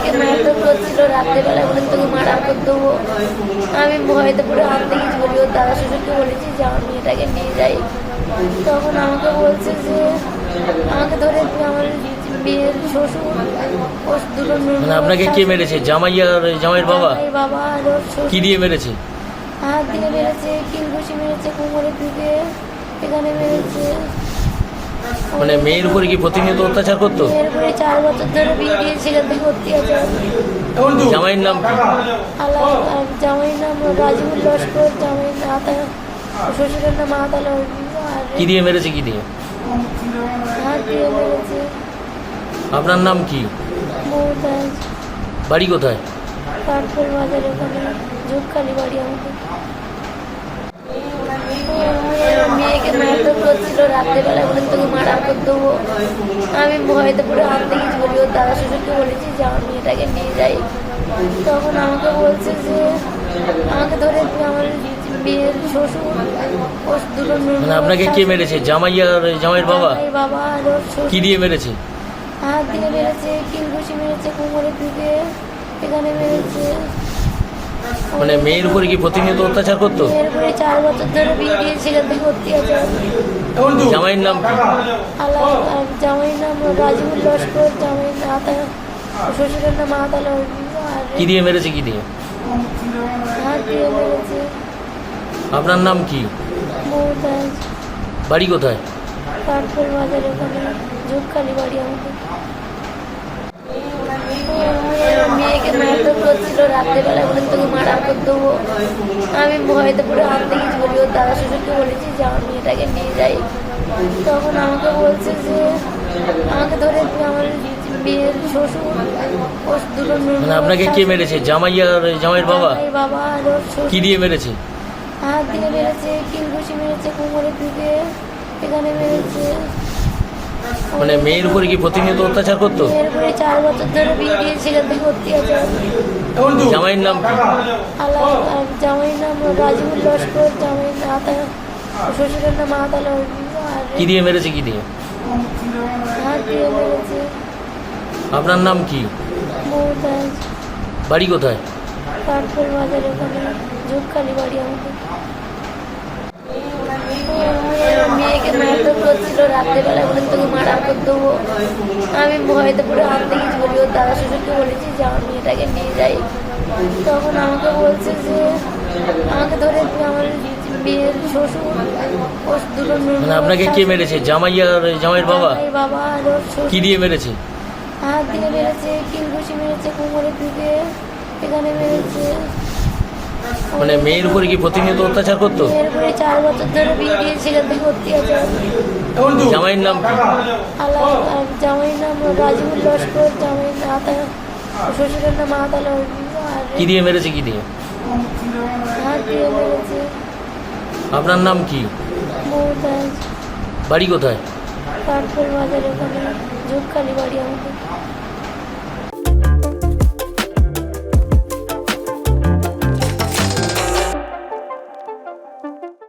মেয়েকে মারধর করছিল, রাত্রেবেলা বলে তোকে মার্ডার করে দেবো। আমি ভয়তে পুরো আনতে কিছু বলি, ওর দাদা শ্বশুরকে বলেছি যে আমার মেয়েটাকে নিয়ে যাই। তখন আমাকে বলছে যে আমাকে ধরে আমার বিয়ের শ্বশুর ও দুটো মানে আপনাকে কে মেরেছে? জামাই আর জামাইয়ের বাবা? বাবা আর ওর শ্বশুর। কি দিয়ে মেরেছে? হাত দিয়ে মেরেছে, কিলঘুষি মেরেছে, কোমরের দিকে, এখানে মেরেছে। মানে মেয়ের উপরে কি প্রতিনিয়ত অত্যাচার করতো? মেয়ের উপরে 4 বছর ধরে বিয়ে দিয়েছে, সেখান থেকে অত্যাচার। জামাইয়ের নাম কি? আর জামাইয়ের নাম রাজিবুল লস্কর, জামাইয়ের আতা, শ্বশুরের নাম আতাল। আর কি দিয়ে মেরেছে? কি দিয়ে? হাত দিয়ে মেরেছে। আপনার নাম কি? মমতাজ। বাড়ি কোথায়? কাঠফুল বাজার, ওখানে ঝুপখালি বাড়ি আমাদের। মেয়েকে মারধর করছিল, রাত্রেবেলা বলে তোকে মার্ডার করে দেবো। আমি ভয়তে পুরো আনতে কিছু বলি, ওর দাদা শ্বশুরকে বলেছি যে আমার মেয়েটাকে নিয়ে যাই। তখন আমাকে বলছে যে আমাকে ধরে আমার বিয়ের শ্বশুর ও দুটো মানে আপনাকে কে মেরেছে? জামাই আর জামাইয়ের বাবা? বাবা আর ওর শ্বশুর। কি দিয়ে মেরেছে? হাত দিয়ে মেরেছে, কিলঘুষি মেরেছে, কোমরের দিকে, এখানে মেরেছে। মানে মেয়ের উপরে কি প্রতিনিয়ত অত্যাচার করতো? মেয়ের উপরে 4 বছর ধরে বিয়ে দিয়েছে, সেখান থেকে অত্যাচার। জামাইয়ের নাম কি? আর জামাইয়ের নাম রাজিবুল লস্কর, জামাইয়ের আতা, শ্বশুরের নাম আতাল। আর কি দিয়ে মেরেছে? কি দিয়ে? হাত দিয়ে মেরেছে। আপনার নাম কি? মমতাজ। বাড়ি কোথায়? কাঠফুল বাজার, ওখানে ঝুপখালি বাড়ি আমাদের। মেয়েকে মারধর করছিল, রাত্রেবেলা বলে তোকে মার্ডার করে দেবো। আমি ভয়তে পুরো আনতে কিছু বলি, ওর দাদা শ্বশুরকে বলেছি যে আমার মেয়েটাকে নিয়ে যাই। তখন আমাকে বলছে যে আমাকে ধরে আমার বিয়ের শ্বশুর ও দুটো মানে আপনাকে কে মেরেছে? জামাই আর জামাইয়ের বাবা? বাবা আর ওর শ্বশুর। কি দিয়ে মেরেছে? হাত দিয়ে মেরেছে, কিলঘুষি মেরেছে, কোমরের দিকে, এখানে মেরেছে। মানে মেয়ের উপরে কি প্রতিনিয়ত অত্যাচার করতো? মেয়ের উপরে 4 বছর ধরে বিয়ে দিয়েছে, সেখান থেকে অত্যাচার। জামাইয়ের নাম কি? আর জামাইয়ের নাম রাজিবুল লস্কর, জামাইয়ের আতা, শ্বশুরের নাম আতাল। আর কি দিয়ে মেরেছে? কি দিয়ে? হাত দিয়ে মেরেছে। আপনার নাম কি? মমতাজ। বাড়ি কোথায়? কাঠফুল বাজার, ওখানে ঝুপখালি বাড়ি আমাদের। মেয়েকে মারধর করছিল, রাত্রেবেলা বলে তোকে মার্ডার করে দেবো। আমি ভয়তে পুরো আনতে কিছু বলি, ওর দাদা শ্বশুরকে বলেছি যে আমার মেয়েটাকে নিয়ে যাই। তখন আমাকে বলছে যে আমাকে ধরে আমার বিয়ের শ্বশুর ও দুটো মানে আপনাকে কে মেরেছে? জামাই আর জামাইয়ের বাবা? বাবা আর ওর শ্বশুর। কি দিয়ে মেরেছে? হাত দিয়ে মেরেছে, কিলঘুষি মেরেছে, কোমরের দিকে, এখানে মেরেছে। মানে মেয়ের উপরে কি প্রতিনিয়ত অত্যাচার করতো? মেয়ের উপরে 4 বছর ধরে বিয়ে দিয়েছে, সেখান থেকে অত্যাচার। জামাইয়ের নাম কি? আর জামাইয়ের নাম রাজিবুল লস্কর, জামাইয়ের আতা, শ্বশুরের নাম আতাল। আর কি দিয়ে মেরেছে? কি দিয়ে? হাত দিয়ে মেরেছে। আপনার নাম কি? মমতাজ। বাড়ি কোথায়? কাঠফুল বাজার, ওখানে ঝুপখালি বাড়ি আমাদের।